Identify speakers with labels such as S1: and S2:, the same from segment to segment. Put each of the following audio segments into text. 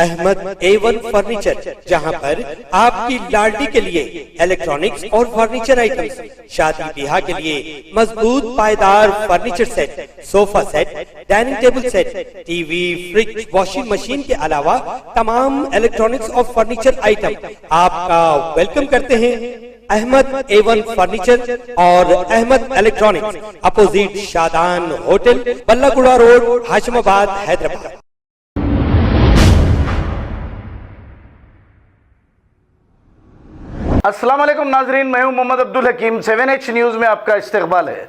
S1: Ahmad A1 furniture, जहां पर आपकी लाडली के लिए इलेक्ट्रॉनिक्स और फर्नीचर आइटम्स, शादी ब्याह के लिए मजबूत पायदार furniture set, sofa set, dining table set, TV, fridge, washing machine के अलावा तमाम इलेक्ट्रॉनिक्स और फर्नीचर आइटम आपका वेलकम करते हैं। अहमद A1 फर्नीचर और Ahmed electronics, opposite Shadan hotel, Ballaguda road, Hashimabad, Hyderabad.
S2: अस्सलाम वालेकुम नाजरीन, मैं हूं मोहम्मद अब्दुल हकीम। 7H न्यूज़ में आपका इस्तकबाल है।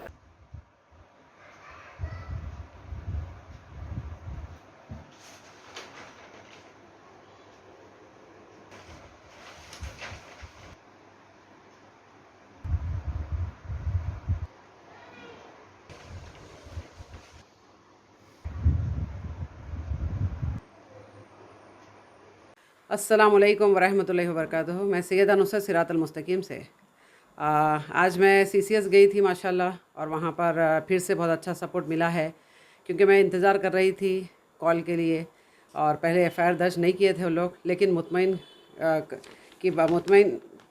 S3: अस्सलामुअलैकुम वरहमतुल्लाहि वबरकातुहू। मैं सैयदा नुसरत सिरातल मुस्तकीम से आज मैं CCS गई थी माशाल्लाह, और वहाँ पर फिर से बहुत अच्छा सपोर्ट मिला है, क्योंकि मैं इंतज़ार कर रही थी कॉल के लिए। और पहले FIR दर्ज नहीं किए थे वो लोग, लेकिन मुतमईन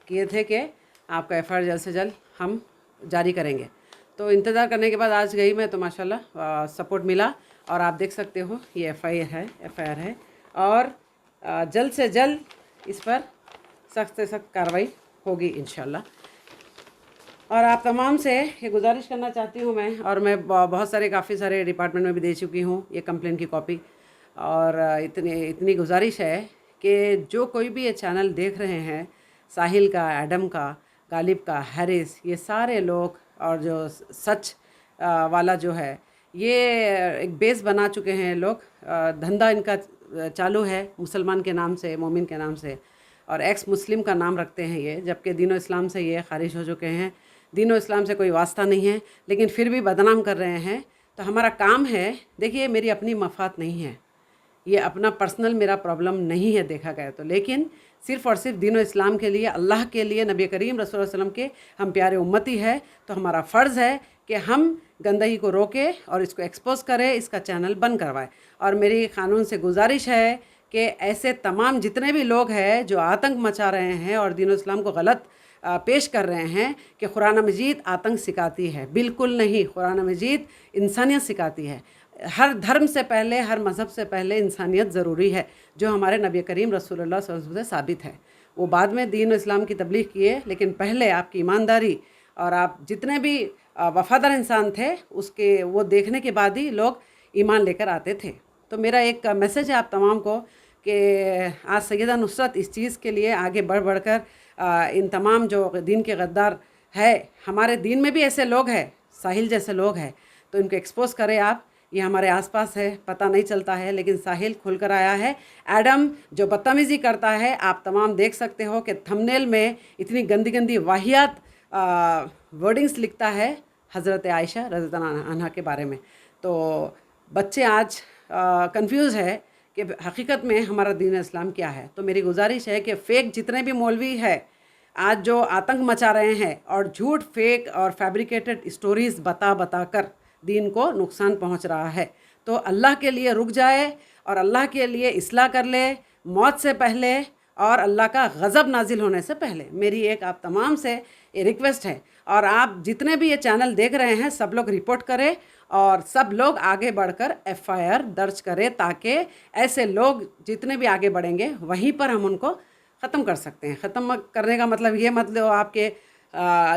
S3: किए थे कि आपका FIR जल्द से जल्द हम जारी करेंगे। तो इंतज़ार करने के बाद आज गई मैं, तो माशाल्लाह सपोर्ट मिला। और आप देख सकते हो ये FIR है और जल्द से जल्द इस पर सख्त से सख्त कार्रवाई होगी इंशाल्लाह। और आप तमाम से ये गुजारिश करना चाहती हूँ मैं, और मैं काफ़ी सारे डिपार्टमेंट में भी दे चुकी हूँ ये कंप्लेन की कॉपी। और इतनी गुजारिश है कि जो कोई भी ये चैनल देख रहे हैं, साहिल का, एडम का, गालिब का, हैरिस, ये सारे लोग, और जो सच वाला जो है, ये एक बेस बना चुके हैं लोग। धंधा इनका चालू है मुसलमान के नाम से, मोमिन के नाम से, और एक्स मुस्लिम का नाम रखते हैं ये, जबकि दीन इस्लाम से ये खारिज हो चुके हैं। दीन इस्लाम से कोई वास्ता नहीं है, लेकिन फिर भी बदनाम कर रहे हैं। तो हमारा काम है, देखिए मेरी अपनी मफाद नहीं है, ये अपना पर्सनल मेरा प्रॉब्लम नहीं है देखा गया तो, लेकिन सिर्फ़ और सिर्फ दीन इस्लाम के लिए, अल्लाह के लिए, नबी करीम रसूल सल्लल्लाहु अलैहि वसल्लम के हम प्यारे उम्मती है। तो हमारा फ़र्ज़ है कि हम गंदगी को रोकें और इसको एक्सपोज़ करें, इसका चैनल बंद करवाएं। और मेरी क़ानून से गुजारिश है कि ऐसे तमाम जितने भी लोग हैं जो आतंक मचा रहे हैं और दीन इस्लाम को गलत पेश कर रहे हैं कि कुरान मजीद आतंक सिखाती है, बिल्कुल नहीं। कुरान मजीद इंसानियत सिखाती है। हर धर्म से पहले, हर मज़हब से पहले इंसानियत ज़रूरी है, जो हमारे नबी करीम रसूलुल्लाह सल्लल्लाहु अलैहि वसल्लम से साबित है। वो बाद में दीन इस्लाम की तबलीग किए, लेकिन पहले आपकी ईमानदारी और आप जितने भी वफ़ादार इंसान थे, उसके वो देखने के बाद ही लोग ईमान लेकर आते थे। तो मेरा एक मैसेज है आप तमाम को कि आज सैयदा नुसरत इस चीज़ के लिए आगे बढ़ कर इन तमाम जो दीन के गद्दार है, हमारे दीन में भी ऐसे लोग हैं, साहिल जैसे लोग हैं, तो इनको एक्सपोज़ करें आप। ये हमारे आसपास है, पता नहीं चलता है, लेकिन साहिल खुल कर आया है। एडम जो बदतमीज़ी करता है, आप तमाम देख सकते हो कि थंबनेल में इतनी गंदी गंदी वाहियात वर्डिंग्स लिखता है हज़रत आयशा रज़ियल्लाहु अन्हा के बारे में। तो बच्चे आज कंफ्यूज है कि हकीकत में हमारा दीन इस्लाम क्या है। तो मेरी गुजारिश है कि फ़ेक जितने भी मौलवी है आज जो आतंक मचा रहे हैं और झूठ, फेक और फैब्रिकेटेड स्टोरीज़ बता कर दीन को नुकसान पहुंच रहा है, तो अल्लाह के लिए रुक जाए और अल्लाह के लिए इस्लाह कर ले, मौत से पहले और अल्लाह का गज़ब नाजिल होने से पहले। मेरी एक आप तमाम से ये रिक्वेस्ट है। और आप जितने भी ये चैनल देख रहे हैं, सब लोग रिपोर्ट करें और सब लोग आगे बढ़कर FIR दर्ज करें, ताकि ऐसे लोग जितने भी आगे बढ़ेंगे वहीं पर हम उनको ख़त्म कर सकते हैं। ख़त्म करने का मतलब ये मतलब आपके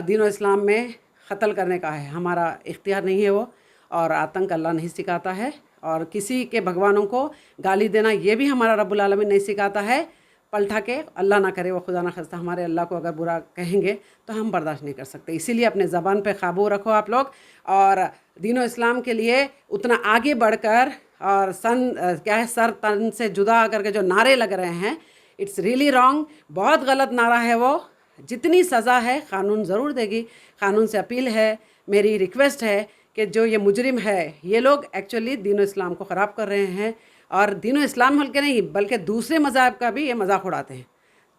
S3: दीन इस्लाम में क़त्ल करने का है, हमारा इख्तियार नहीं है वो। और आतंक अल्लाह नहीं सिखाता है, और किसी के भगवानों को गाली देना ये भी हमारा रब्बुल आलमीन नहीं सिखाता है। पलटा के, अल्लाह ना करे वो, खुदा ना खास्ता हमारे अल्लाह को अगर बुरा कहेंगे तो हम बर्दाश्त नहीं कर सकते। इसीलिए अपने ज़बान पे काबू रखो आप लोग, और दीन इस्लाम के लिए उतना आगे बढ़कर, और सर तन से जुदा करके जो नारे लग रहे हैं, इट्स रियली रॉन्ग, बहुत गलत नारा है वो। जितनी सज़ा है क़ानून ज़रूर देगी। क़ानून से अपील है, मेरी रिक्वेस्ट है कि जो ये मुजरिम है, ये लोग एक्चुअली दीन इस्लाम को ख़राब कर रहे हैं, और दीन इस्लाम हल्के नहीं बल्कि दूसरे मज़हब का भी ये मजाक उड़ाते हैं।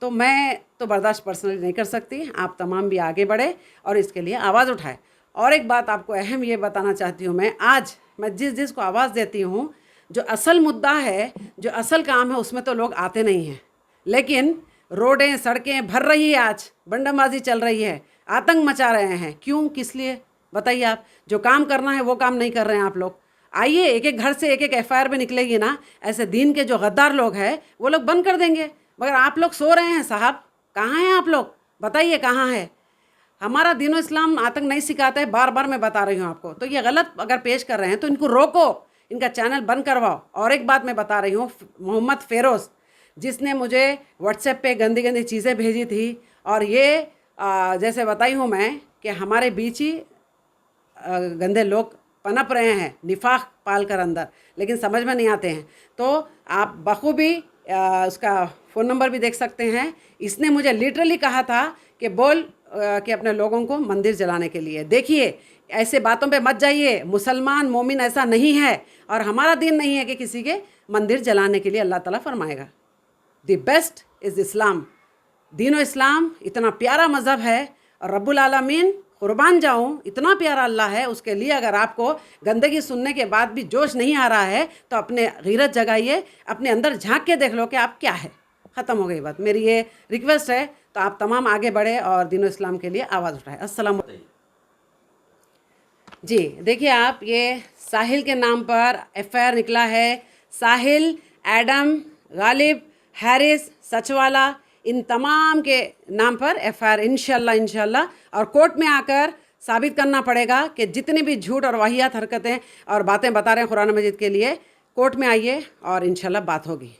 S3: तो मैं तो बर्दाश्त पर्सनली नहीं कर सकती। आप तमाम भी आगे बढ़े और इसके लिए आवाज़ उठाए। और एक बात आपको अहम ये बताना चाहती हूँ, मैं जिस को आवाज़ देती हूँ, जो असल मुद्दा है, जो असल काम है, उसमें तो लोग आते नहीं हैं। लेकिन रोडें सड़कें भर रही है, आज बंडाबाजी चल रही है, आतंक मचा रहे हैं। क्यों, किस लिए बताइए आप? जो काम करना है वो काम नहीं कर रहे हैं आप लोग। आइए, एक एक घर से एक एक एफआईआर भी निकलेगी ना, ऐसे दीन के जो गद्दार लोग हैं वो लोग बंद कर देंगे। मगर आप लोग सो रहे हैं साहब, कहाँ हैं आप लोग? बताइए कहाँ है? हमारा दीन इस्लाम आतंक नहीं सिखाता है, बार बार मैं बता रही हूँ आपको। तो ये गलत अगर पेश कर रहे हैं तो इनको रोको, इनका चैनल बंद करवाओ। और एक बात मैं बता रही हूँ, मोहम्मद फेरोज़ जिसने मुझे व्हाट्सएप पे गंदी गंदी चीज़ें भेजी थी, और ये जैसे बताई हूँ मैं कि हमारे बीच ही गंदे लोग पनप रहे हैं, निफाक पाल कर अंदर, लेकिन समझ में नहीं आते हैं। तो आप बखूबी उसका फ़ोन नंबर भी देख सकते हैं। इसने मुझे लिटरली कहा था कि बोल कि अपने लोगों को मंदिर जलाने के लिए। देखिए, ऐसे बातों पे मत जाइए, मुसलमान मोमिन ऐसा नहीं है, और हमारा दीन नहीं है कि किसी के मंदिर जलाने के लिए अल्लाह ताला फरमाएगा। द बेस्ट इज़ इस्लाम। दीन इस्लाम इतना प्यारा मज़हब है, और रब्बुल आलमीन कुर्बान जाऊँ, इतना प्यारा अल्लाह है, उसके लिए अगर आपको गंदगी सुनने के बाद भी जोश नहीं आ रहा है तो अपने गीरत जगाइए, अपने अंदर झांक के देख लो कि आप क्या है। ख़त्म हो गई बात। मेरी ये रिक्वेस्ट है, तो आप तमाम आगे बढ़े और दीन इस्लाम के लिए आवाज़ उठाएं। अस्सलाम जी। देखिए आप, ये साहिल के नाम पर एफआईआर निकला है। साहिल, एडम, गालिब, हैरिस, सचवाला, इन तमाम के नाम पर एफआईआर इंशाल्लाह और कोर्ट में आकर साबित करना पड़ेगा कि जितनी भी झूठ और वाहियात हरकतें और बातें बता रहे हैं कुरान मजीद के लिए, कोर्ट में आइए और इंशाल्लाह बात होगी।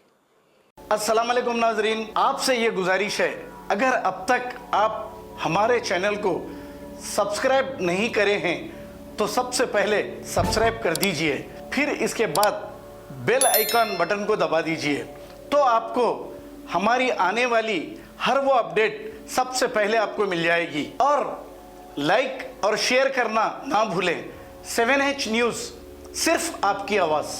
S2: अस्सलाम वालेकुम नाजरीन, आपसे ये गुजारिश है, अगर अब तक आप हमारे चैनल को सब्सक्राइब नहीं करे हैं तो सबसे पहले सब्सक्राइब कर दीजिए, फिर इसके बाद बेल आइकन बटन को दबा दीजिए, तो आपको हमारी आने वाली हर वो अपडेट सबसे पहले आपको मिल जाएगी। और लाइक और शेयर करना ना भूलें। 7H न्यूज़, सिर्फ आपकी आवाज़।